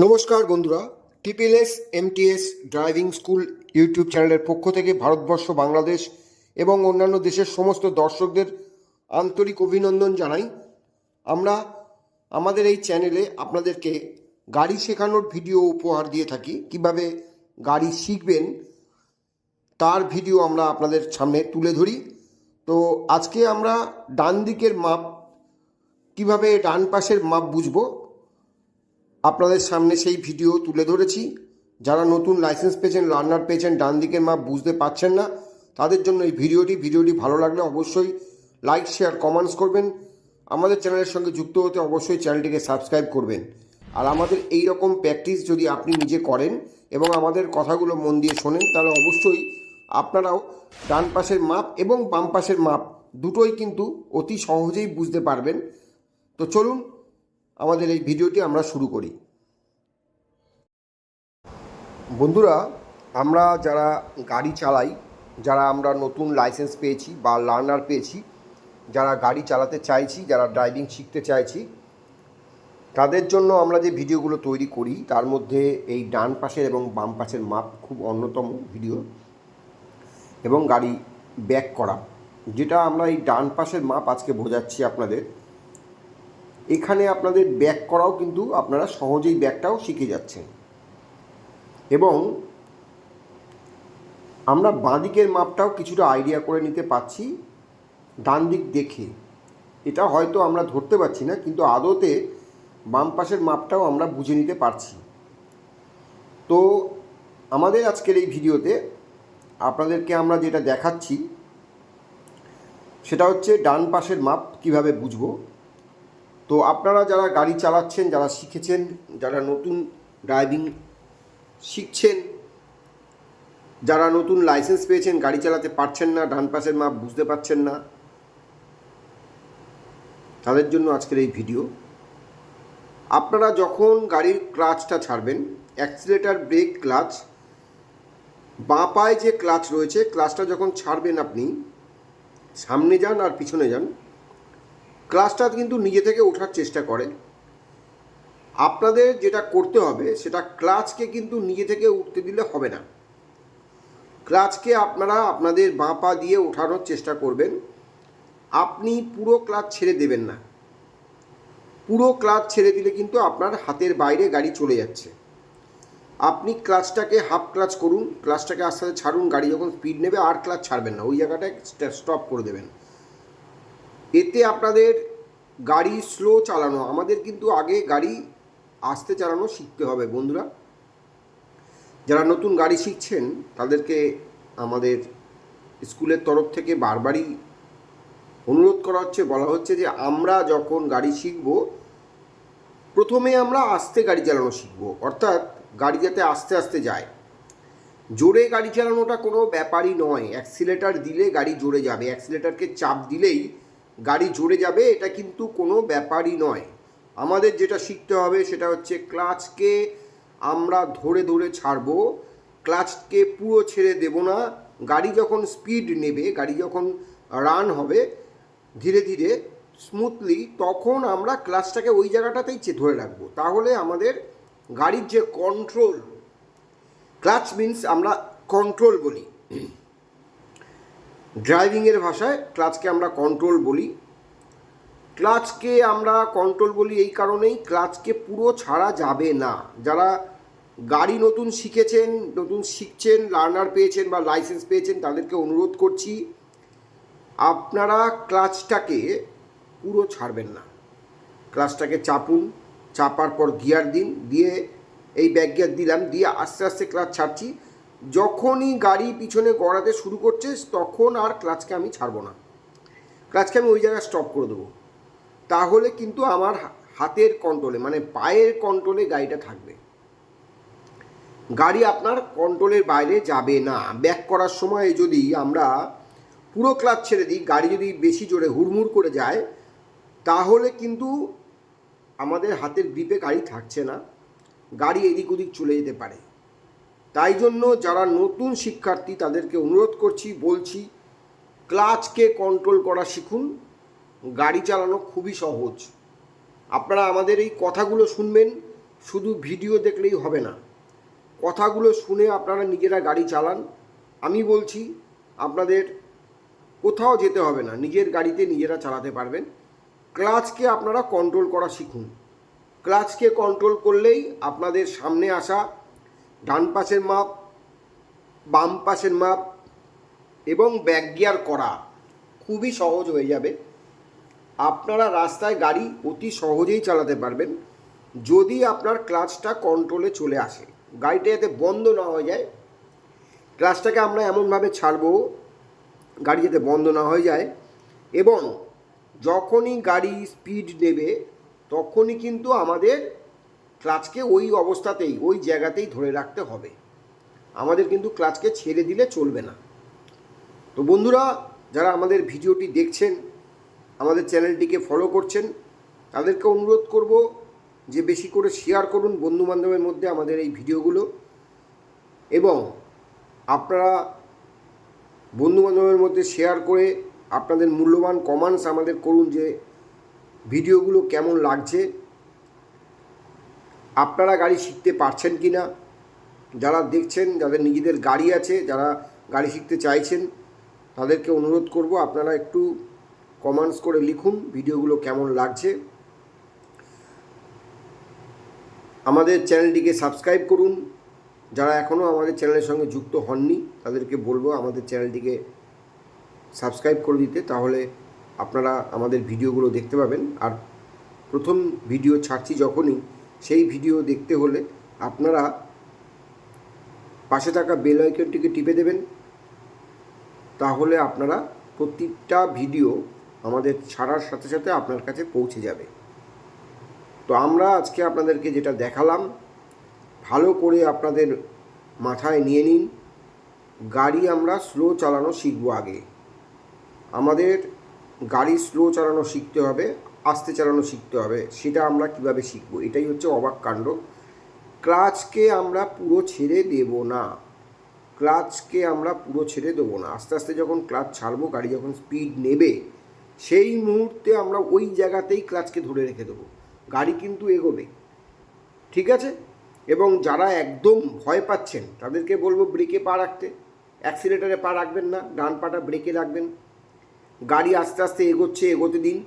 নমস্কার বন্ধুরা, টিপিএলএস MTS driving school YouTube চ্যানেলের পক্ষ থেকে ভারতবর্ষ, বাংলাদেশ এবং অন্যান্য দেশের সমস্ত দর্শকদের আন্তরিক অভিনন্দন জানাই। আমরা আমাদের এই চ্যানেলে আপনাদেরকে গাড়ি শেখানোর ভিডিও উপহার দিয়ে থাকি। কিভাবে গাড়ি শিখবেন তার ভিডিও আমরা আপনাদের সামনে তুলে ধরি। তো আজকে আমরা ডান দিকের মাপ, কিভাবে ডান পাশের মাপ বুঝবো, আপনাদের সামনে সেই ভিডিও তুলে ধরেছি। যারা নতুন লাইসেন্স পেয়েছেন, লার্নার পেয়েছেন, ডান দিকের মাপ বুঝতে পারছেন না, তাদের জন্য এই ভিডিওটি ভালো লাগলে অবশ্যই লাইক, শেয়ার, কমেন্টস করবেন। আমাদের চ্যানেলের সঙ্গে যুক্ত হতে অবশ্যই চ্যানেলটিকে সাবস্ক্রাইব করবেন। আর আমাদের এই রকম প্র্যাকটিস যদি আপনি নিজে করেন এবং আমাদের কথাগুলো মন দিয়ে শোনেন, তাহলে অবশ্যই আপনারাও ডান পাশের মাপ এবং বাম পাশের মাপ দুটোই কিন্তু অতি সহজেই বুঝতে পারবেন। তো চলুন আমাদের এই ভিডিওটি আমরা শুরু করি। বন্ধুরা, আমরা যারা গাড়ি চালাই, যারা আমরা নতুন লাইসেন্স পেয়েছি বা লার্নার পেয়েছি, যারা গাড়ি চালাতে চাইছি, যারা ড্রাইভিং শিখতে চাইছি, তাদের জন্য আমরা যে ভিডিওগুলো তৈরি করি তার মধ্যে এই ডান পাশের এবং বাম পাশের মাপ খুব অন্যতম ভিডিও। এবং গাড়ি ব্যাক করা, যেটা আমরা এই ডান পাশের মাপ আজকে বোঝাচ্ছি আপনাদের। এখানে আপনাদের ব্যাক করাও কিন্তু আপনারা সহজেই ব্যাকটাও শিখে যাচ্ছেন। এবং আমরা বাঁ দিকের মাপটাও কিছুটা আইডিয়া করে নিতে পারছি ডান দিক দেখে। এটা হয়তো আমরা ধরতে পারছি না, কিন্তু আদতে বাম পাশের মাপটাও আমরা বুঝে নিতে পারছি। তো আমাদের আজকের এই ভিডিওতে আপনাদেরকে আমরা যেটা দেখাচ্ছি সেটা হচ্ছে ডান পাশের মাপ কিভাবে বুঝবো। তো আপনারা যারা গাড়ি চালাচ্ছেন, যারা শিখেছেন, যারা নতুন ড্রাইভিং শিখছেন, যারা নতুন লাইসেন্স পেয়েছেন, গাড়ি চালাতে পারছেন না, ডান পাশের মাপ বুঝতে পারছেন না, তাদের জন্য আজকের এই ভিডিও। আপনারা যখন গাড়ির ক্লাচটা ছাড়বেন, অ্যাক্সিলারেটর, ব্রেক, ক্লাচ, বাঁ পায়ে যে ক্লাচ রয়েছে, ক্লাচটা যখন ছাড়বেন আপনি সামনে যান আর পিছনে যান, ক্লাচটা কিন্তু নিজে থেকে ওঠার চেষ্টা করে। আপনাদের যেটা করতে হবে সেটা ক্লাচকে কিন্তু নিজে থেকে উঠতে দিলে হবে না। ক্লাচকে আপনারা আপনাদের বাঁ পা দিয়ে ওঠানোর চেষ্টা করবেন। আপনি পুরো ক্লাচ ছেড়ে দেবেন না। পুরো ক্লাচ ছেড়ে দিলে কিন্তু আপনার হাতের বাইরে গাড়ি চলে যাচ্ছে। আপনি ক্লাচটাকে হাফ ক্লাচ করুন, ক্লাচটাকে আস্তে আস্তে ছাড়ুন। গাড়ি যখন স্পিড নেবে আর ক্লাচ ছাড়বেন না, ওই জায়গাটায় স্টপ করে দেবেন। এতে আপনাদের গাড়ি স্লো চালানো, আমাদের কিন্তু আগে গাড়ি আস্তে চালানো শিখতে হবে বন্ধুরা। যারা নতুন গাড়ি শিখছেন তাদেরকে আমাদের স্কুলের তরফ থেকে বারবারই অনুরোধ করা হচ্ছে, বলা হচ্ছে যে আমরা যখন গাড়ি শিখব প্রথমে আমরা আস্তে গাড়ি চালানো শিখব। অর্থাৎ গাড়ি যাতে আস্তে আস্তে যায়। জোরে গাড়ি চালানোটা কোনো ব্যাপারই নয়। অ্যাক্সিলেটার দিলে গাড়ি জোরে যাবে, অ্যাক্সিলেটারকে চাপ দিলেই গাড়ি জোরে যাবে, এটা কিন্তু কোনো ব্যাপারই নয়। আমাদের যেটা শিখতে হবে সেটা হচ্ছে ক্লাচকে আমরা ধরে ধরে ছাড়বো, ক্লাচকে পুরো ছেড়ে দেব না। গাড়ি যখন স্পিড নেবে, গাড়ি যখন রান হবে ধীরে ধীরে স্মুথলি, তখন আমরা ক্লাচটাকে ওই জায়গাটাতেই ধরে রাখবো। তাহলে আমাদের গাড়ির যে কন্ট্রোল, ক্লাচ মিন্স আমরা কন্ট্রোল বলি, ড্রাইভিংয়ের ভাষায় ক্লাচকে আমরা কন্ট্রোল বলি। ক্লাচকে আমরা কন্ট্রোল বলি এই কারণেই, ক্লাচকে পুরো ছাড়া যাবে না। যারা গাড়ি নতুন শিখেছেন, নতুন শিখছেন, লার্নার পেয়েছেন বা লাইসেন্স পেয়েছেন, তাদেরকে অনুরোধ করছি আপনারা ক্লাচটাকে পুরো ছাড়বেন না। ক্লাচটাকে চাপুন, চাপার পর গিয়ার দিন, দিয়ে এই ব্যাক গিয়ার দিলাম, দিয়ে আস্তে আস্তে ক্লাচ ছাড়ছি। যখনই গাড়ি পিছনে গড়াতে শুরু করছে তখন আর ক্লাচকে আমি ছাড়বো না, ক্লাচকে আমি ওই জায়গায় স্টপ করে দেবো। তাহলে কিন্তু আমার হাতের কন্ট্রোলে, মানে পায়ের কন্ট্রোলে গাড়িটা থাকবে। গাড়ি আপনার কন্ট্রোলের বাইরে যাবে না। ব্যাক করার সময় যদি আমরা পুরো ক্লাচ ছেড়ে দিই, গাড়ি যদি বেশি জোরে হুড়মুড় করে যায়, তাহলে কিন্তু আমাদের হাতের গ্রিপে গাড়ি থাকছে না, গাড়ি এদিক ওদিক চলে যেতে পারে। তাই জন্য যারা নতুন শিক্ষার্থী তাদেরকে অনুরোধ করছি, বলছি ক্লাচকে কন্ট্রোল করা শিখুন। গাড়ি চালানো খুবই সহজ। আপনারা আমাদের এই কথাগুলো শুনবেন, শুধু ভিডিও দেখলেই হবে না, কথাগুলো শুনে আপনারা নিজেরা গাড়ি চালান। আমি বলছি আপনাদের কোথাও যেতে হবে না, নিজের গাড়িতে নিজেরা চালাতে পারবেন। ক্লাচকে আপনারা কন্ট্রোল করা শিখুন। ক্লাচকে কন্ট্রোল করলেই আপনাদের সামনে আসা ডান পাশের মাপ, বাম পাশের মাপ এবং ব্যাক গিয়ার করা খুবই সহজ হয়ে যাবে। আপনারা রাস্তায় গাড়ি অতি সহজেই চালাতে পারবেন যদি আপনার ক্লাচটা কন্ট্রোলে চলে আসে, গাড়িটা যাতে বন্ধ না হয়ে যায়। ক্লাচটাকে আমরা এমনভাবে ছাড়বো গাড়ি যাতে বন্ধ না হয়ে যায়, এবং যখনই গাড়ি স্পিড নেবে তখনই কিন্তু আমাদের ক্লাচকে ওই অবস্থাতেই ওই জায়গাতেই ধরে রাখতে হবে। আমাদের কিন্তু ক্লাচকে ছেড়ে দিলে চলবে না। তো বন্ধুরা, যারা আমাদের ভিডিওটি দেখছেন, আমাদের চ্যানেলটিকে ফলো করছেন, তাদেরকে অনুরোধ করব যে বেশি করে শেয়ার করুন বন্ধুবান্ধবের মধ্যে আমাদের এই ভিডিওগুলো, এবং আপনারা বন্ধুবান্ধবের মধ্যে শেয়ার করে আপনাদের মূল্যবান কমেন্টস আমাদের করুন যে ভিডিওগুলো কেমন লাগছে, আপনারা গাড়ি শিখতে পারছেন কি না। যারা দেখছেন, যাদের নিজেদের গাড়ি আছে, যারা গাড়ি শিখতে চাইছেন, তাদেরকে অনুরোধ করব আপনারা একটু কমেন্টস করে লিখুন ভিডিওগুলো কেমন লাগছে। আমাদের চ্যানেলটিকে সাবস্ক্রাইব করুন। যারা এখনও আমাদের চ্যানেলের সঙ্গে যুক্ত হননি তাদেরকে বলবো আমাদের চ্যানেলটিকে সাবস্ক্রাইব করে দিতে, তাহলে আপনারা আমাদের ভিডিওগুলো দেখতে পাবেন। আর প্রথম ভিডিও ছাড়ছি যখনই, সেই ভিডিও দেখতে হলে আপনারা পাশে থাকা বেল আইকনটিকে টিপে দেবেন, তাহলে আপনারা প্রত্যেকটা ভিডিও আমাদের ছাড়ার সাথে সাথে আপনার কাছে পৌঁছে যাবে। তো আমরা আজকে আপনাদেরকে যেটা দেখালাম, ভালো করে আপনাদের মাথায় নিয়ে নিন। গাড়ি আমরা স্লো চালানো শিখবো আগে। আমাদের গাড়ি স্লো চালানো শিখতে হবে, আস্তে চালানো শিখতে হবে। সেটা আমরা কিভাবে শিখবো, এটাই হচ্ছে অবাক কাণ্ড। ক্লাচকে আমরা পুরো ছেড়ে দেব না, ক্লাচকে আমরা পুরো ছেড়ে দেবো না। আস্তে আস্তে যখন ক্লাচ ছাড়বো, গাড়ি যখন স্পিড নেবে, সেই মুহূর্তে আমরা ওই জায়গাতেই ক্লাচকে ধরে রেখে দেবো। গাড়ি কিন্তু এগোবে, ঠিক আছে? এবং যারা একদম ভয় পাচ্ছেন তাদেরকে বলবো ব্রেকে পা রাখতে, অ্যাক্সিলেটারে পা রাখবেন না, ডান পাটা ব্রেকে রাখবেন। গাড়ি আস্তে আস্তে এগোচ্ছে, এগোতে দিন।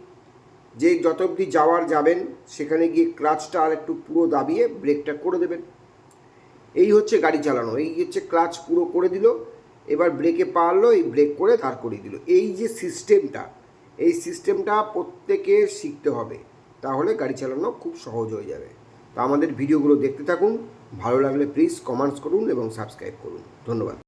যে যত অবধি যাওয়ার যাবেন সেখানে গিয়ে ক্লাচটা আর একটু পুরো দাবিয়ে ব্রেকটা করে দেবেন। এই হচ্ছে গাড়ি চালানো। এই হচ্ছে ক্লাচ পুরো করে দিল, এবার ব্রেকে পা আনলো, এই ব্রেক করে দাঁড় করিয়ে দিল। এই যে সিস্টেমটা, এই সিস্টেমটা প্রত্যেকের শিখতে হবে, তাহলে গাড়ি চালানো খুব সহজ হয়ে যাবে। তো আমাদের ভিডিওগুলো দেখতে থাকুন, ভালো লাগলে প্লিজ কমেন্টস করুন এবং সাবস্ক্রাইব করুন। ধন্যবাদ।